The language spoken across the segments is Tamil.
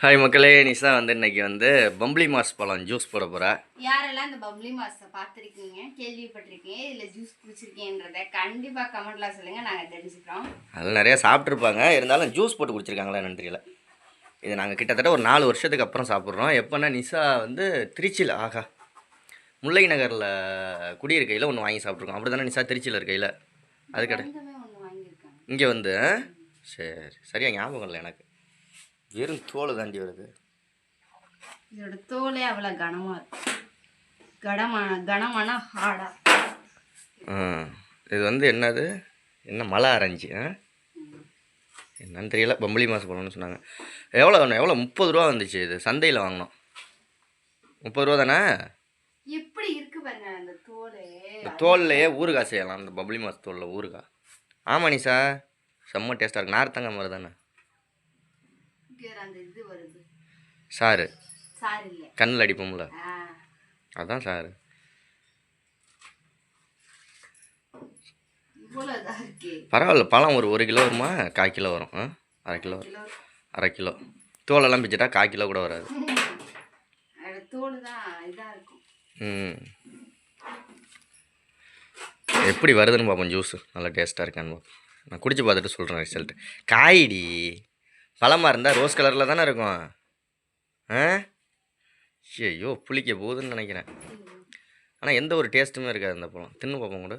ஹாய் மக்களே, நிஷா இன்னைக்கு பம்ப்ளி மாஸ் பழம் ஜூஸ் போட போகிறா. யாரெல்லாம் இந்த பம்ப்ளி மாஸை பார்த்துருக்கீங்க, கேள்விப்பட்டிருக்கீங்க, இதில் ஜூஸ் குடிச்சிருக்கீங்கன்றதை கண்டிப்பாக கமெண்ட்ல சொல்லுங்கள், நாங்கள் தெரிஞ்சுக்கிறோம். அதில் நிறையா சாப்பிட்ருப்பாங்க, இருந்தாலும் ஜூஸ் போட்டு குடிச்சிருக்காங்களா என்னன்னு தெரியல. இது நாங்கள் கிட்டத்தட்ட ஒரு 4 வருஷத்துக்கு அப்புறம் சாப்பிட்றோம். எப்போன்னா நிஷா திருச்சியில் முல்லை நகரில் குடியிருக்கையில் ஒன்று வாங்கி சாப்பிட்ருக்கோம். அப்படி தானே நிஷா திருச்சியில் இருக்கையில் அது கடை இங்கே சரி சரியா ஞாபகம் இல்லை எனக்கு. வெறும் தோல் தாண்டி வருது. இதோட தோலே அவ்வளோ கனமாக இருக்கு, கனமான ஹார்டா. இது என்னது, என்ன மலை ஆரஞ்சு என்னன்னு தெரியல. பம்பளி மாசு பழம்னு சொன்னாங்க. எவ்வளோ 30 ரூபா வந்துச்சு. இது சந்தையில் வாங்கினோம். 30 ரூபா தானே. எப்படி இருக்கு பாருங்க அந்த தோலே. இந்த தோல்லையே ஊறுகாய் செய்யலாம். அந்த பம்பளி மாசு தோலில் ஊறுகாய். ஆமாம் நிஷா, செம்ம டேஸ்ட்டாக இருக்கு. நார்த்தங்க மாதிரி தானே. அந்த இது வருது சாறு, சாறு இல்லை, கண்ணில் அடிப்போம்ல, அதான் சாறு. பரவாயில்ல, பழம் ஒரு 1 கிலோ வருமா, 1/4 கிலோ வரும். 1/2 கிலோ, 1/2 கிலோ. தோலெல்லாம் பிச்சுட்டா 1/4 கிலோ கூட வராது. தோல் தான் இதாக இருக்கும். எப்படி வருதுன்னு பார்ப்போம். ஜூஸு நல்லா டேஸ்ட்டாக இருக்கான்னு நான் குடிச்சு பார்த்துட்டு சொல்கிறேன் ரிசல்ட். காய்டி பழமாக இருந்தால் ரோஸ் கலரில் தானே இருக்கும். ஐயோ புளிக்க போகுதுன்னு நினைக்கிறேன். ஆனால் எந்த ஒரு டேஸ்ட்டுமே இருக்காது அந்த பழம். தின்னு பார்ப்போம் கூட.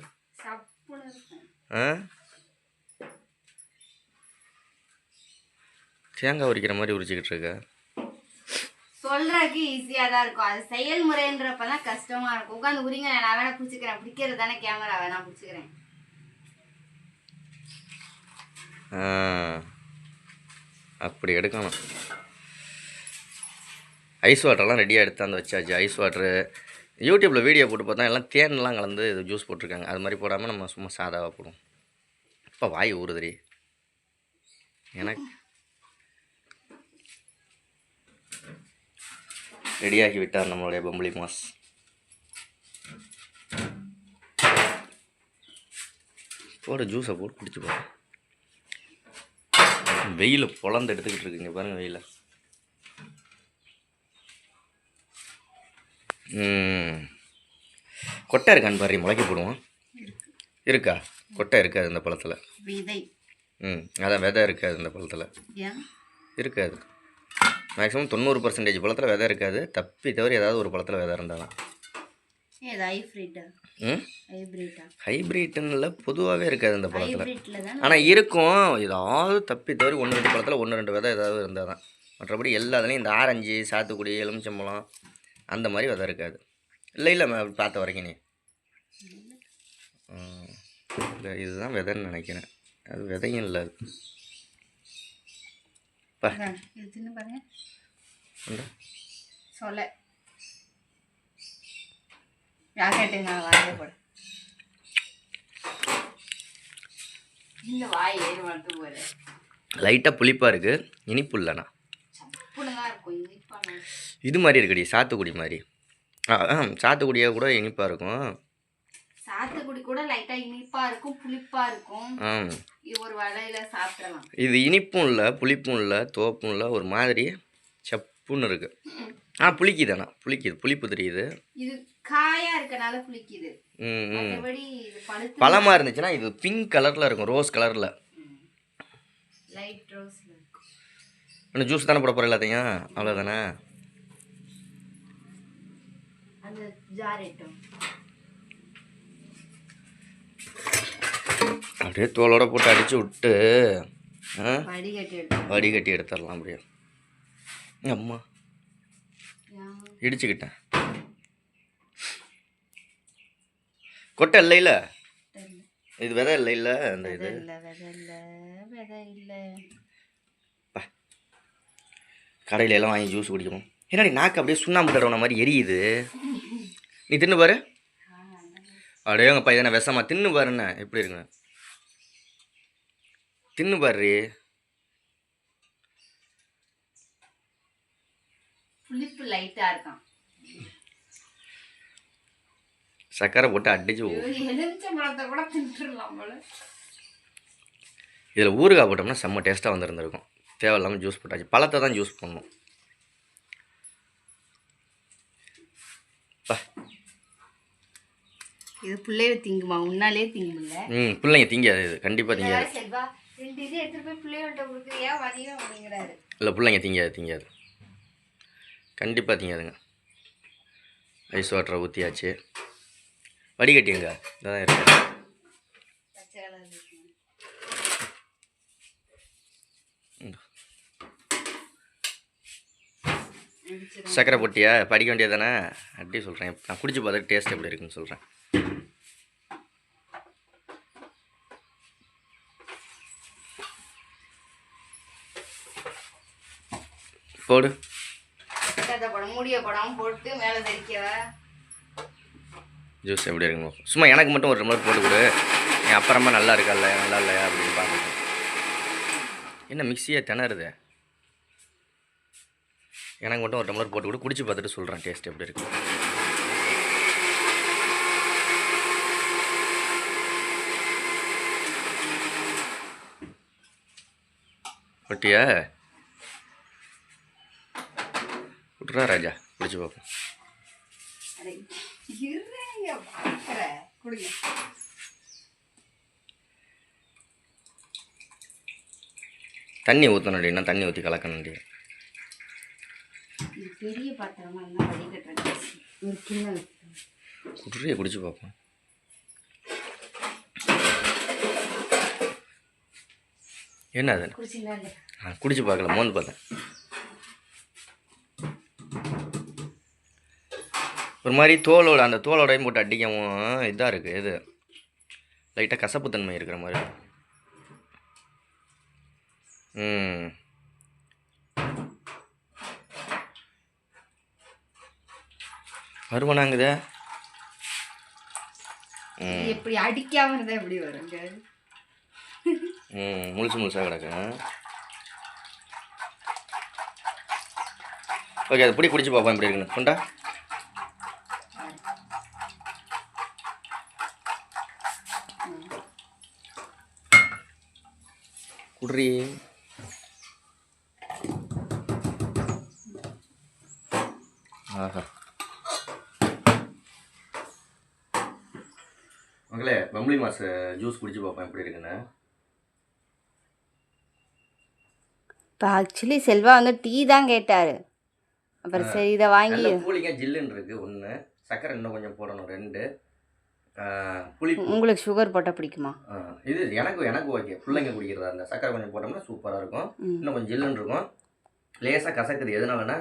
தேங்காய் உரிக்கிற மாதிரி உரிச்சிக்கிட்டு இருக்க. சொல்றதுக்கு ஈஸியாக தான் இருக்கும், அது செயல்முறைன்றப்ப தான் கஷ்டமாக இருக்கும். உட்காந்து உரிங்க, நான் வேணா பிடிச்சிக்கிறேன். பிடிக்கிறது தானே கேமரா, வேணா பிடிச்சிக்கிறேன். அப்படி எடுக்கணும். ஐஸ் வாட்டர்லாம் ரெடியாக எடுத்தாந்து வச்சாச்சு. ஐஸ் வாட்ரு யூடியூப்பில் வீடியோ போட்டு பார்த்தா எல்லாம் தேன்லாம் கலந்து இது ஜூஸ் போட்டிருக்காங்க. அது மாதிரி போடாமல் நம்ம சும்மா சாதாவாக போடுவோம். இப்போ வாய் ஊறுதுரி எனக்கு. ரெடியாகி விட்டார் நம்மளுடைய பம்பளி மாஸ். போடு, ஜூஸை போட்டு குடிச்சு போகிறோம். வெயில் பொழந்து எடுத்துக்கிட்டு இருக்குங்க பாருங்கள். வெயில் கொட்டை இருக்கான்னு பாரு. முளைக்க போடுவோம். இருக்கா கொட்டை? இருக்காது இந்த பழத்தில். அதான் விதை இருக்காது இந்த பழத்தில். இருக்காது. மேக்ஸிமம் 90% பழத்தில் விதை இருக்காது. தப்பி தவிர ஏதாவது ஒரு பழத்தில் விதை இருந்தாலும். ஹைப்ரிட்ல பொதுவாகவே இருக்காது இந்த பழத்தில். ஆனால் இருக்கும். ஏதாவது தப்பி தவிர 1-2 பழத்தில் 1-2 விதை ஏதாவது இருந்தால் தான். மற்றபடி எல்லாத்துலேயும் இந்த ஆரஞ்சு, சாத்துக்குடி, எலுமிச்சம்பழம் அந்த மாதிரி விதை இருக்காது. இல்லை பார்த்த வரைக்கும் நீ இதுதான் விதைன்னு நினைக்கிறேன். அது விதையும் இல்லை. சொல்ல லைட்டாக புளிப்பாக இருக்குது, இனிப்பு இல்லைண்ணா. இது மாதிரி இருக்குடி, சாத்துக்குடி மாதிரி. சாத்துக்குடியாக கூட இனிப்பாக இருக்கும். சாத்துக்குடி கூட லைட்டா இனிப்பா இருக்கும், புளிப்பா இருக்கும். ஒரு வளையில சாப்பிடலாம். இது இனிப்பும் இல்லை, புளிப்பும் இல்லை, தோப்பும் இல்லை, ஒரு மாதிரி சப்புன்னு இருக்கு. புளிக்குதாண்ணா, புளிக்குது, புளிப்பு தெரியுது. இது காயா இருக்கனால புளிக்குது. பழமா இருந்துச்சுன்னா இது பிங்க் கலர்ல இருக்கும், ரோஸ் கலர்ல. லைட் ரோஸ்ல இருக்கும். இன்னும் ஜூஸ் தானே போட போற எல்லாத்தையும், அவ்வளவுதானே. அந்த ஜார் ஐட்டம் அப்படியே தோலோட போட்டு அடிச்சு விட்டு வடிகட்டி எடுத்துடலாம். அப்படியே அம்மா இடிச்சுக்கிட்டேன். கொட்டை இல்லைல்ல, இது விதை இல்லைல்ல. அந்த இது கடையில எல்லாம் வாங்கி ஜூஸ் குடிக்கணும். ஏன்னா நாக்கு அப்படியே சுண்ணாம்பு தடவை மாதிரி எரியுது. நீ தின்னு பாரு. அப்படியே உங்கள் பையனை விஷமா தின்னு பாருண்ணே எப்படி இருக்குங்க. தின்னு பாரு. புளிப்பு லைட்டா இருக்கும். சக்கரை போட்டு அடிச்சு இதில் ஊறுகாய் போட்டோம்னா செம்ம டேஸ்ட்டாக வந்துருந்துருக்கும். தேவையில்லாமல் ஜூஸ் போட்டாச்சு. பழத்தை தான் ஜூஸ் பண்ணணும். இது பிள்ளைய திங்குமா உன்னாலே திங்குமில்ல பிள்ளைங்க திங்காது, இது கண்டிப்பாக திங்காது. செல்வா 2 இது எடுத்துட்டு போய் பிள்ளைகள்கிட்ட கொடுக்குறியா மதியம் அப்படிங்கிறாரு. இல்லை பிள்ளைங்க திங்காது கண்டிப்பாக திங்காதுங்க. ஐஸ் வாட்டரை ஊற்றியாச்சு. வடிகட்டிங்க இதான் இருக்கு. பச்சை கலர் இருக்குங்க. சக்கரை போட்டியா படிக்க வேண்டியது தானே அப்படி சொல்கிறேன். நான் குடிச்சு பார்த்துட்டு டேஸ்ட் எப்படி இருக்குன்னு சொல்கிறேன். போடு. படம் மூடிய படம் போட்டு மேலே தரிக்கவா. ஜூஸ் எப்படி இருக்குங்க சும்மா எனக்கு மட்டும் ஒரு டம்ளர் போட்டு கொடு. என் அப்புறமா நல்லா இருக்கா இல்லையா நல்லா இல்லையா அப்படின்னு பார்த்துட்டு. என்ன மிக்சியே திணறுது. எனக்கு மட்டும் ஒரு டம்ளர் போட்டு கொடு, குடிச்சு பார்த்துட்டு சொல்கிறேன் டேஸ்ட் எப்படி இருக்கு. ஒட்டியா விட்றா ராஜா குடிச்சு பார்ப்போம். தண்ணி ஊற்றணும் அப்படின்னா தண்ணி ஊற்றி கலக்கணும். பெரிய பாத்திரமா இருந்தால் வடிகட்டுறேன். ஒரு கிண்ணம் குடியே குடிச்சு பார்ப்போம். என்ன அது குடிச்சு பார்க்கல மோந்து பார்த்தேன். ஒரு மாதிரி தோலோட அந்த தோலோடையும் போட்டு அடிக்கவும் இதாக இருக்குது. இது லைட்டாக கசப்புத்தன்மை இருக்கிற மாதிரி. வருவனாங்குதே. எப்படி அடிக்காம இருந்தால் எப்படி வருங்க. முழுசு முழுசாக கிடக்கு. ஓகே அது பிடி குடிச்சு பார்ப்போம் எப்படி இருக்குன்னு. கொண்டா குட்ரி. ஆஹா மகளே பம்பளி மாஸ் ஜூஸ் குடிச்சு பார்ப்பேன் எப்படி இருக்குன்னு. இப்போ ஆக்சுவலி செல்வா வந்து டீ தான் கேட்டார். அப்புறம் சரி இதை வாங்கி கூலிங்காக ஜில்லுன்னு இருக்குது. 1 சக்கரை இன்னும் கொஞ்சம் போடணும். 2 புளி. உங்களுக்கு சுகர் போட்டால் பிடிக்குமா? இது எனக்கு ஓகே. பிள்ளைங்க குடிக்கிறதா இருந்தால் சக்கரை கொஞ்சம் போட்டோம்னா சூப்பராக இருக்கும். இன்னும் கொஞ்சம் ஜில்லுன்னு இருக்கும். லேசாக கசக்குது எதுனாலனா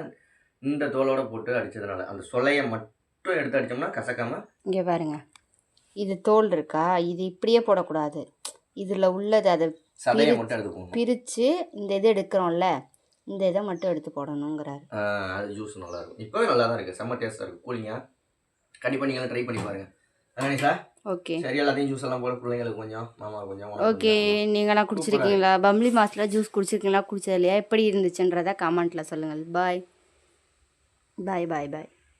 இந்த தோலோட போட்டு அடித்ததுனால. அந்த சொலையை மட்டும் எடுத்து அடித்தோம்னா கசக்காமல். இங்கே பாருங்க இது தோல் இருக்கா, இது இப்படியே போடக்கூடாது. இதில் உள்ளது அதை சதையை மட்டும் எடுத்து போடணும். பிரித்து இந்த இது எடுக்கிறோம்ல இந்த இதை மட்டும் எடுத்து போடணுங்கிறாரு. அது ஜூஸ் நல்லாயிருக்கும். இப்போவே நல்லா தான் இருக்குது. செம்ம டேஸ்ட்டாக இருக்குது. கூலிங்காக கண்டிப்பாக நீங்களும் ட்ரை பண்ணி பாருங்கள். அதானே ஓகே சரி எல்லாத்தையும் ஜூஸ் எல்லாம் போட பிள்ளைங்களுக்கு கொஞ்சம் மாமா கொஞ்சம். ஓகே நீங்களாம் குடிச்சிருக்கீங்களா? பம்ளி மாஸில் ஜூஸ் குடிச்சிருக்கீங்களா குடிச்சது இல்லையா எப்படி இருந்துச்சுன்றதை கமெண்ட்டில் சொல்லுங்கள். பாய் பாய் பாய் பாய்.